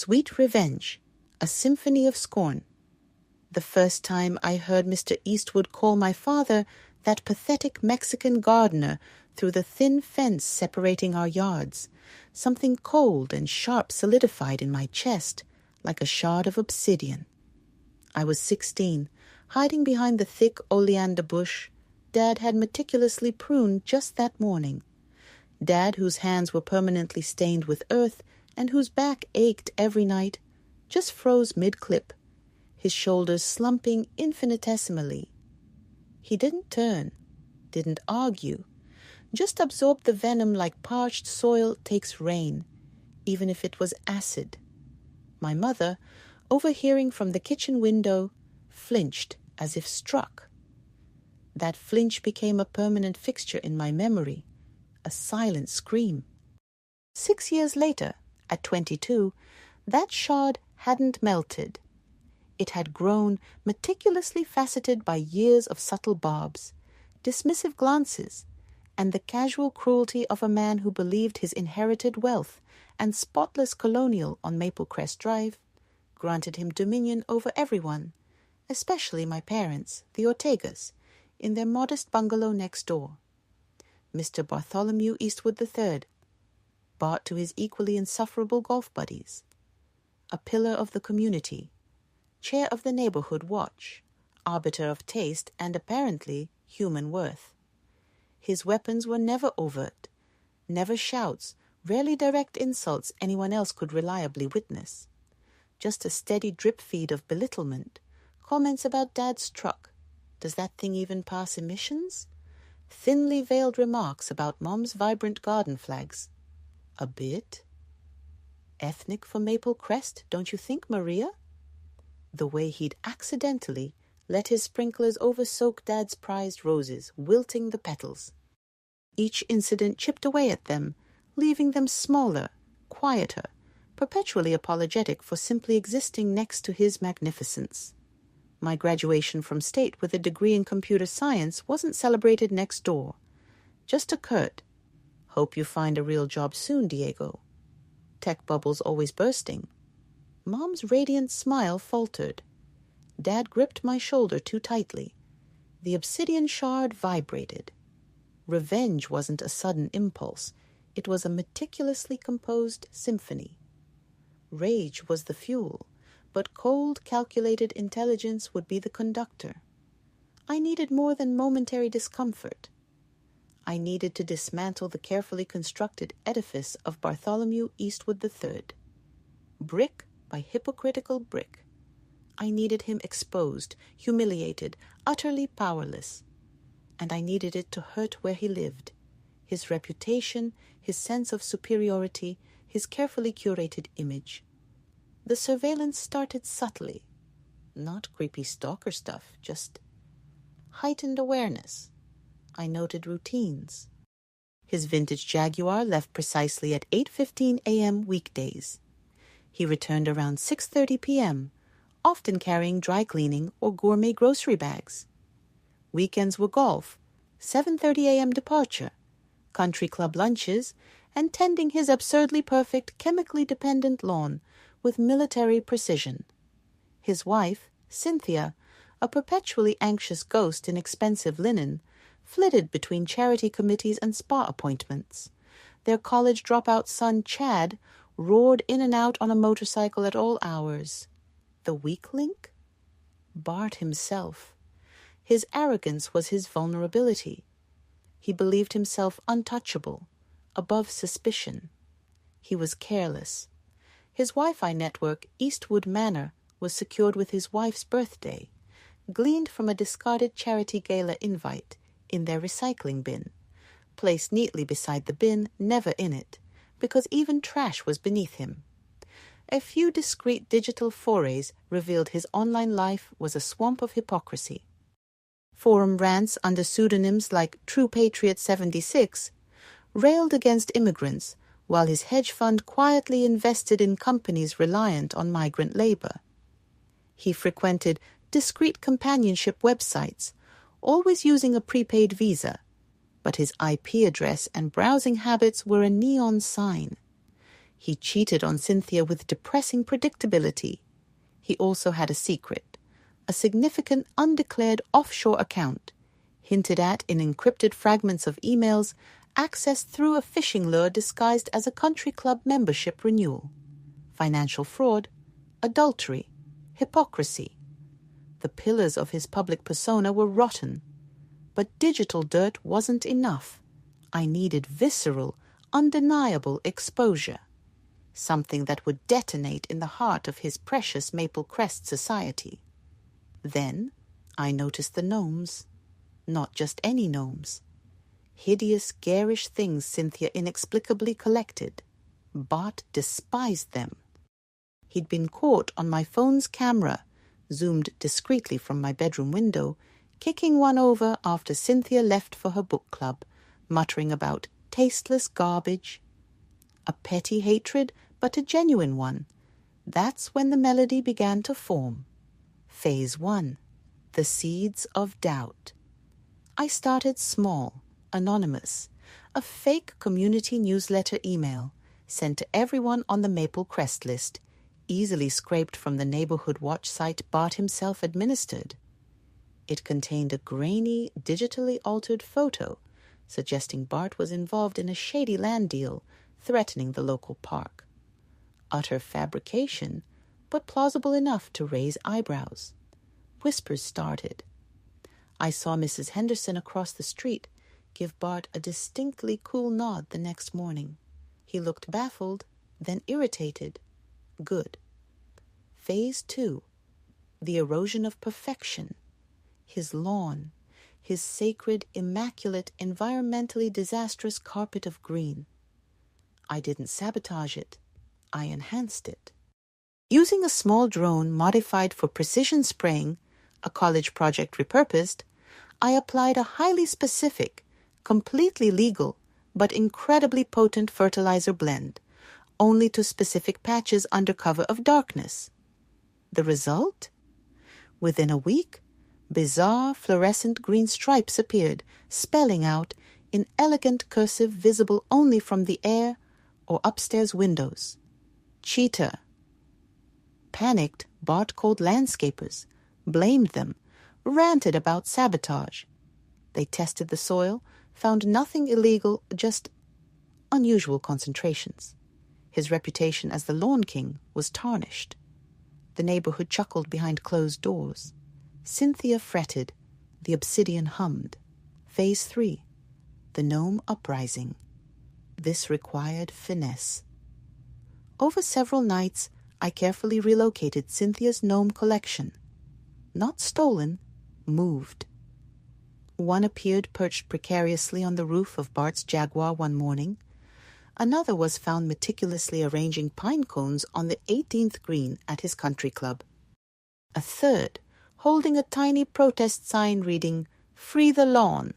Sweet Revenge, a symphony of scorn. The first time I heard Mr. Eastwood call my father that pathetic Mexican gardener through the thin fence separating our yards, something cold and sharp solidified in my chest like a shard of obsidian. I was 16, hiding behind the thick oleander bush Dad had meticulously pruned just that morning. Dad, whose hands were permanently stained with earth and whose back ached every night, just froze mid-clip, his shoulders slumping infinitesimally. He didn't turn, didn't argue, just absorbed the venom like parched soil takes rain, even if it was acid. My mother, overhearing from the kitchen window, flinched as if struck. That flinch became a permanent fixture in my memory, a silent scream. 6 years later, at 22, that shard hadn't melted. It had grown meticulously faceted by years of subtle barbs, dismissive glances, and the casual cruelty of a man who believed his inherited wealth and spotless colonial on Maple Crest Drive granted him dominion over everyone, especially my parents, the Ortegas, in their modest bungalow next door. Mr. Bartholomew Eastwood III, Bart to his equally insufferable golf buddies, a pillar of the community, chair of the neighborhood watch, arbiter of taste and apparently human worth. His weapons were never overt, never shouts, rarely direct insults anyone else could reliably witness. Just a steady drip feed of belittlement, comments about Dad's truck. Does that thing even pass emissions? Thinly veiled remarks about Mom's vibrant garden flags. A bit. Ethnic for Maple Crest, don't you think, Maria? The way he'd accidentally let his sprinklers oversoak Dad's prized roses, wilting the petals. Each incident chipped away at them, leaving them smaller, quieter, perpetually apologetic for simply existing next to his magnificence. My graduation from state with a degree in computer science wasn't celebrated next door. Just a curt, "Hope you find a real job soon, Diego." Tech bubbles always bursting. Mom's radiant smile faltered. Dad gripped my shoulder too tightly. The obsidian shard vibrated. Revenge wasn't a sudden impulse. It was a meticulously composed symphony. Rage was the fuel, but cold, calculated intelligence would be the conductor. I needed more than momentary discomfort. I needed to dismantle the carefully constructed edifice of Bartholomew Eastwood III. Brick by hypocritical brick. I needed him exposed, humiliated, utterly powerless. And I needed it to hurt where he lived. His reputation, his sense of superiority, his carefully curated image. The surveillance started subtly. Not creepy stalker stuff, just heightened awareness. I noted routines. His vintage Jaguar left precisely at 8:15 a.m. weekdays. He returned around 6:30 p.m., often carrying dry cleaning or gourmet grocery bags. Weekends were golf, 7:30 a.m. departure, country club lunches, and tending his absurdly perfect, chemically dependent lawn with military precision. His wife, Cynthia, a perpetually anxious ghost in expensive linen, flitted between charity committees and spa appointments. Their college dropout son, Chad, roared in and out on a motorcycle at all hours. The weak link? Bart himself. His arrogance was his vulnerability. He believed himself untouchable, above suspicion. He was careless. His Wi-Fi network, Eastwood Manor, was secured with his wife's birthday, gleaned from a discarded charity gala invite in their recycling bin, placed neatly beside the bin, never in it, because even trash was beneath him. A few discreet digital forays revealed his online life was a swamp of hypocrisy. Forum rants under pseudonyms like True Patriot 76 railed against immigrants, while his hedge fund quietly invested in companies reliant on migrant labor. He frequented discreet companionship websites, always using a prepaid visa, but his IP address and browsing habits were a neon sign. He cheated on Cynthia with depressing predictability. He also had a secret, a significant undeclared offshore account, hinted at in encrypted fragments of emails accessed through a phishing lure disguised as a country club membership renewal. Financial fraud, adultery, hypocrisy. The pillars of his public persona were rotten. But digital dirt wasn't enough. I needed visceral, undeniable exposure. Something that would detonate in the heart of his precious Maple Crest society. Then I noticed the gnomes. Not just any gnomes. Hideous, garish things Cynthia inexplicably collected. Bart despised them. He'd been caught on my phone's camera, zoomed discreetly from my bedroom window, kicking one over after Cynthia left for her book club, muttering about tasteless garbage. A petty hatred, but a genuine one. That's when the melody began to form. Phase 1. The seeds of doubt. I started small, anonymous, a fake community newsletter email sent to everyone on the Maple Crest list, easily scraped from the neighborhood watch site Bart himself administered. It contained a grainy, digitally altered photo suggesting Bart was involved in a shady land deal threatening the local park. Utter fabrication, but plausible enough to raise eyebrows. Whispers started. I saw Mrs. Henderson across the street give Bart a distinctly cool nod the next morning. He looked baffled, then irritated. Good. Phase 2. The erosion of perfection. His lawn. His sacred, immaculate, environmentally disastrous carpet of green. I didn't sabotage it. I enhanced it. Using a small drone modified for precision spraying, a college project repurposed, I applied a highly specific, completely legal, but incredibly potent fertilizer blend, only to specific patches under cover of darkness. The result? Within a week, bizarre fluorescent green stripes appeared, spelling out, in elegant cursive visible only from the air or upstairs windows, cheetah. Panicked, Bart called landscapers, blamed them, ranted about sabotage. They tested the soil, found nothing illegal, just unusual concentrations. His reputation as the Lawn King was tarnished. The neighborhood chuckled behind closed doors. Cynthia fretted. The obsidian hummed. Phase 3. The gnome uprising. This required finesse. Over several nights, I carefully relocated Cynthia's gnome collection. Not stolen, moved. One appeared perched precariously on the roof of Bart's Jaguar one morning. Another was found meticulously arranging pine cones on the 18th green at his country club. A third, holding a tiny protest sign reading, "Free the Lawn,"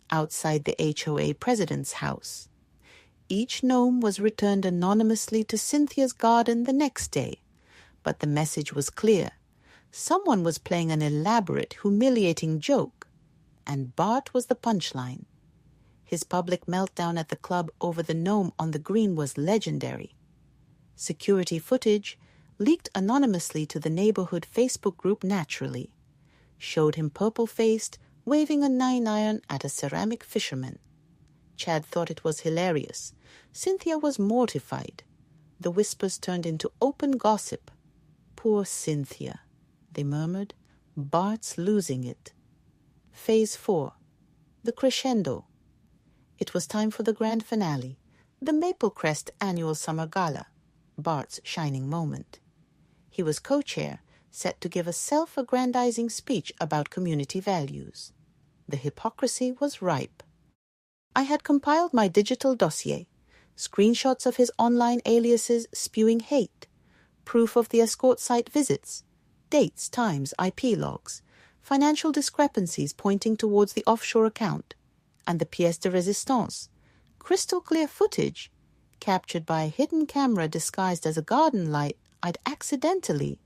outside the HOA president's house. Each gnome was returned anonymously to Cynthia's garden the next day, but the message was clear. Someone was playing an elaborate, humiliating joke, and Bart was the punchline. His public meltdown at the club over the gnome on the green was legendary. Security footage, leaked anonymously to the neighborhood Facebook group Naturally, showed him purple-faced, waving a 9-iron at a ceramic fisherman. Chad thought it was hilarious. Cynthia was mortified. The whispers turned into open gossip. "Poor Cynthia," they murmured. "Bart's losing it." Phase 4. The crescendo. It was time for the grand finale, the Maple Crest annual summer gala, Bart's shining moment. He was co-chair, set to give a self-aggrandizing speech about community values. The hypocrisy was ripe. I had compiled my digital dossier, screenshots of his online aliases spewing hate, proof of the escort site visits, dates, times, IP logs, financial discrepancies pointing towards the offshore account, and the pièce de résistance, crystal clear footage, captured by a hidden camera disguised as a garden light I'd accidentally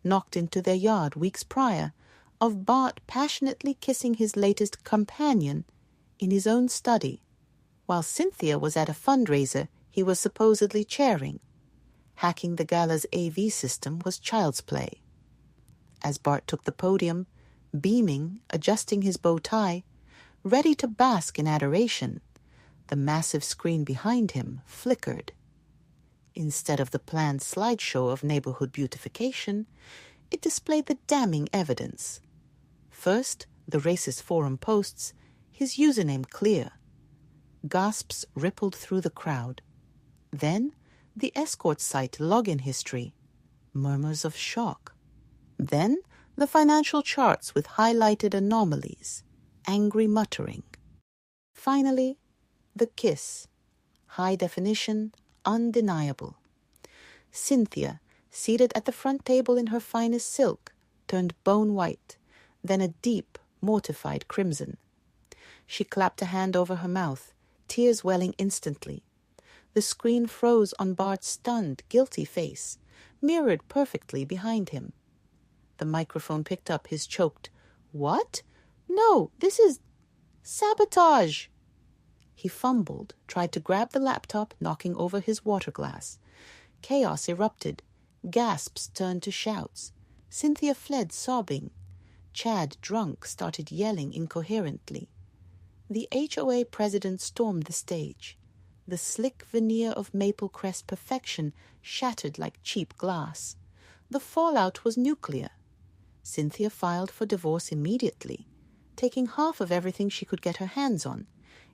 knocked into their yard weeks prior, of Bart passionately kissing his latest companion in his own study, while Cynthia was at a fundraiser he was supposedly chairing. Hacking the gala's AV system was child's play. As Bart took the podium, beaming, adjusting his bow tie, ready to bask in adoration, the massive screen behind him flickered. Instead of the planned slideshow of neighborhood beautification, it displayed the damning evidence. First, the racist forum posts, his username clear. Gasps rippled through the crowd. Then, the escort site login history. Murmurs of shock. Then, the financial charts with highlighted anomalies. Angry muttering. Finally, the kiss. High definition, undeniable. Cynthia, seated at the front table in her finest silk, turned bone white, then a deep, mortified crimson. She clapped a hand over her mouth, tears welling instantly. The screen froze on Bart's stunned, guilty face, mirrored perfectly behind him. The microphone picked up his choked, "What? No, this is sabotage!" He fumbled, tried to grab the laptop, knocking over his water glass. Chaos erupted. Gasps turned to shouts. Cynthia fled, sobbing. Chad, drunk, started yelling incoherently. The HOA president stormed the stage. The slick veneer of Maple Crest perfection shattered like cheap glass. The fallout was nuclear. Cynthia filed for divorce immediately, taking half of everything she could get her hands on,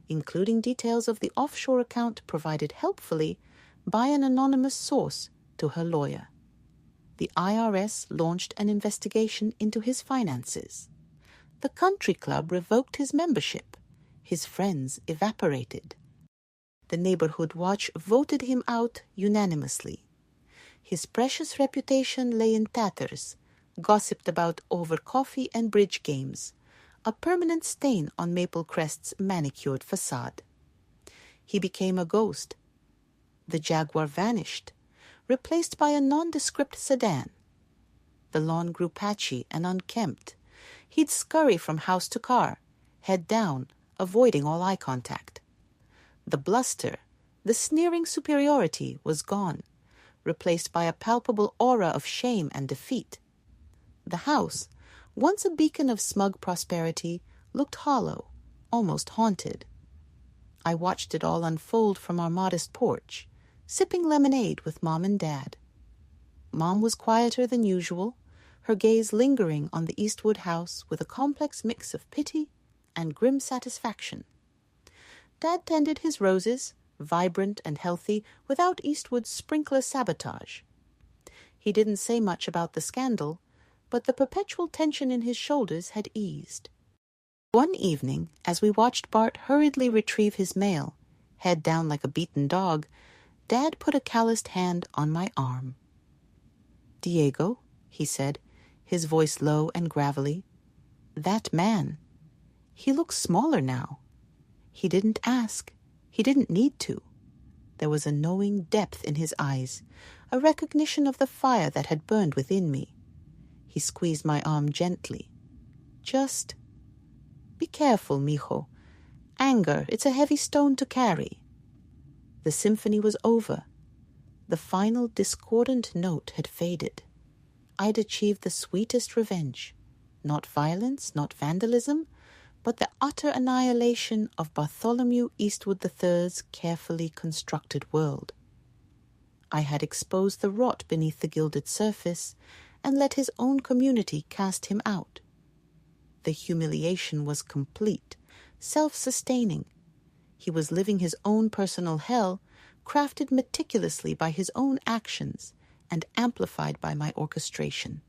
including details of the offshore account provided helpfully by an anonymous source to her lawyer. The IRS launched an investigation into his finances. The country club revoked his membership. His friends evaporated. The neighborhood watch voted him out unanimously. His precious reputation lay in tatters, gossiped about over coffee and bridge games, a permanent stain on Maple Crest's manicured facade. He became a ghost. The Jaguar vanished, replaced by a nondescript sedan. The lawn grew patchy and unkempt. He'd scurry from house to car, head down, avoiding all eye contact. The bluster, the sneering superiority was gone, replaced by a palpable aura of shame and defeat. The house, once a beacon of smug prosperity, looked hollow, almost haunted. I watched it all unfold from our modest porch, sipping lemonade with Mom and Dad. Mom was quieter than usual, her gaze lingering on the Eastwood house with a complex mix of pity and grim satisfaction. Dad tended his roses, vibrant and healthy, without Eastwood's sprinkler sabotage. He didn't say much about the scandal, but the perpetual tension in his shoulders had eased. One evening, as we watched Bart hurriedly retrieve his mail, head down like a beaten dog, Dad put a calloused hand on my arm. "Diego," he said, his voice low and gravelly, "that man, he looks smaller now. He didn't ask. He didn't need to." There was a knowing depth in his eyes, a recognition of the fire that had burned within me. He squeezed my arm gently. "Just be careful, mijo. Anger, it's a heavy stone to carry." The symphony was over. The final discordant note had faded. I'd achieved the sweetest revenge. Not violence, not vandalism, but the utter annihilation of Bartholomew Eastwood III's carefully constructed world. I had exposed the rot beneath the gilded surface and let his own community cast him out. The humiliation was complete, self-sustaining. He was living his own personal hell, crafted meticulously by his own actions and amplified by my orchestration.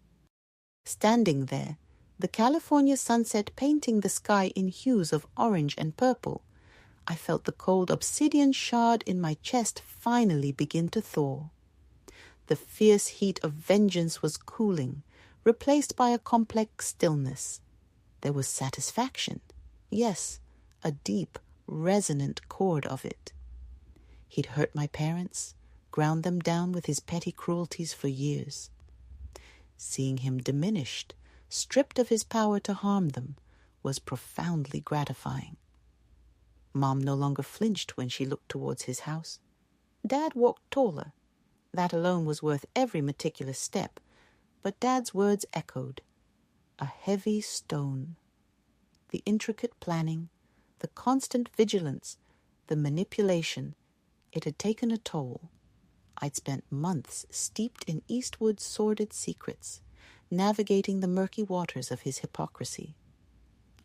Standing there, the California sunset painting the sky in hues of orange and purple, I felt the cold obsidian shard in my chest finally begin to thaw. The fierce heat of vengeance was cooling, replaced by a complex stillness. There was satisfaction. Yes, a deep, resonant chord of it. He'd hurt my parents, ground them down with his petty cruelties for years. Seeing him diminished, stripped of his power to harm them, was profoundly gratifying. Mom no longer flinched when she looked towards his house. Dad walked taller. That alone was worth every meticulous step, but Dad's words echoed. A heavy stone. The intricate planning, the constant vigilance, the manipulation, it had taken a toll. I'd spent months steeped in Eastwood's sordid secrets, navigating the murky waters of his hypocrisy.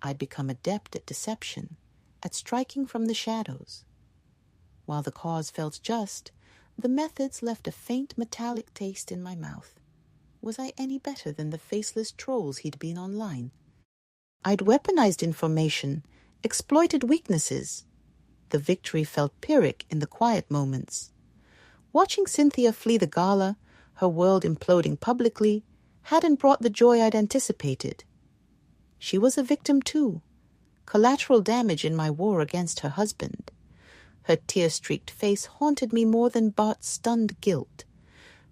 I'd become adept at deception, at striking from the shadows. While the cause felt just, the methods left a faint metallic taste in my mouth. Was I any better than the faceless trolls he'd been online? I'd weaponized information, exploited weaknesses. The victory felt pyrrhic in the quiet moments. Watching Cynthia flee the gala, her world imploding publicly, hadn't brought the joy I'd anticipated. She was a victim too, collateral damage in my war against her husband. Her tear-streaked face haunted me more than Bart's stunned guilt.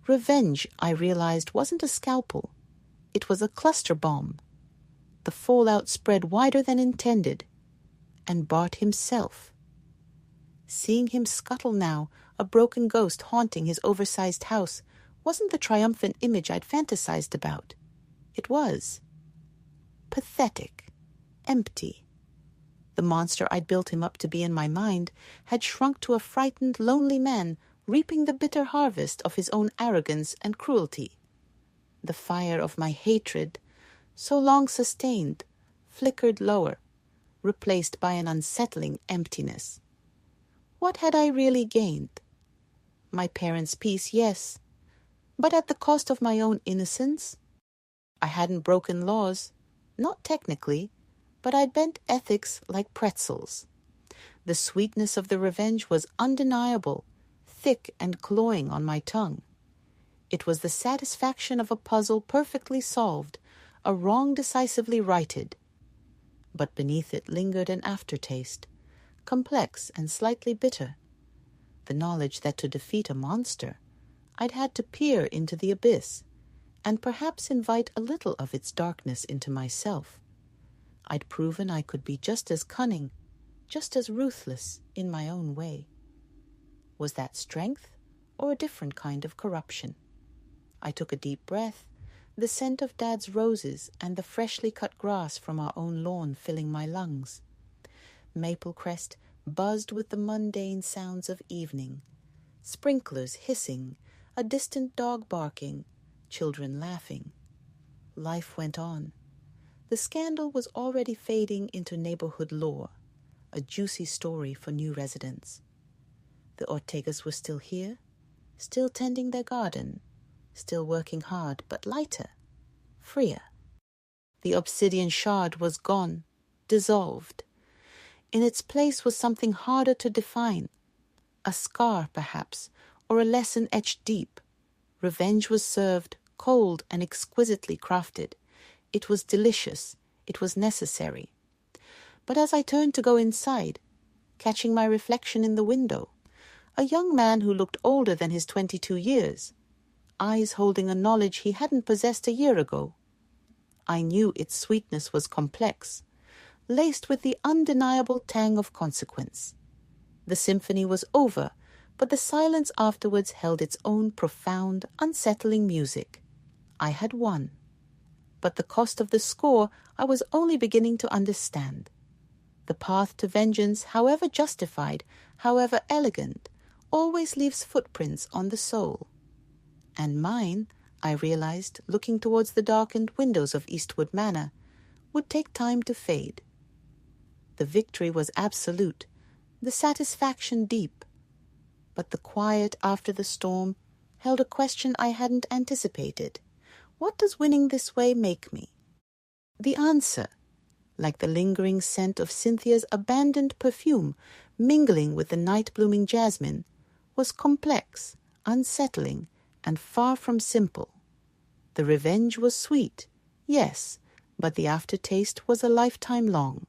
Revenge, I realized, wasn't a scalpel. It was a cluster bomb. The fallout spread wider than intended. And Bart himself. Seeing him scuttle now, a broken ghost haunting his oversized house, wasn't the triumphant image I'd fantasized about. It was pathetic, empty. The monster I'd built him up to be in my mind had shrunk to a frightened, lonely man reaping the bitter harvest of his own arrogance and cruelty. The fire of my hatred, so long sustained, flickered lower, replaced by an unsettling emptiness. What had I really gained? My parents' peace, yes, but at the cost of my own innocence? I hadn't broken laws, not technically, but I'd bent ethics like pretzels. The sweetness of the revenge was undeniable, thick and cloying on my tongue. It was the satisfaction of a puzzle perfectly solved, a wrong decisively righted. But beneath it lingered an aftertaste, complex and slightly bitter. The knowledge that to defeat a monster, I'd had to peer into the abyss, and perhaps invite a little of its darkness into myself. I'd proven I could be just as cunning, just as ruthless in my own way. Was that strength or a different kind of corruption? I took a deep breath, the scent of Dad's roses and the freshly cut grass from our own lawn filling my lungs. Maple Crest buzzed with the mundane sounds of evening. Sprinklers hissing, a distant dog barking, children laughing. Life went on. The scandal was already fading into neighborhood lore, a juicy story for new residents. The Ortegas were still here, still tending their garden, still working hard, but lighter, freer. The obsidian shard was gone, dissolved. In its place was something harder to define, a scar, perhaps, or a lesson etched deep. Revenge was served, cold and exquisitely crafted. It was delicious. It was necessary. But as I turned to go inside, catching my reflection in the window, a young man who looked older than his 22 years, eyes holding a knowledge he hadn't possessed a year ago. I knew its sweetness was complex, laced with the undeniable tang of consequence. The symphony was over, but the silence afterwards held its own profound, unsettling music. I had won. But the cost of the score I was only beginning to understand. The path to vengeance, however justified, however elegant, always leaves footprints on the soul. And mine, I realized, looking towards the darkened windows of Eastwood Manor, would take time to fade. The victory was absolute, the satisfaction deep, but the quiet after the storm held a question I hadn't anticipated. What does winning this way make me? The answer, like the lingering scent of Cynthia's abandoned perfume mingling with the night-blooming jasmine, was complex, unsettling, and far from simple. The revenge was sweet, yes, but the aftertaste was a lifetime long.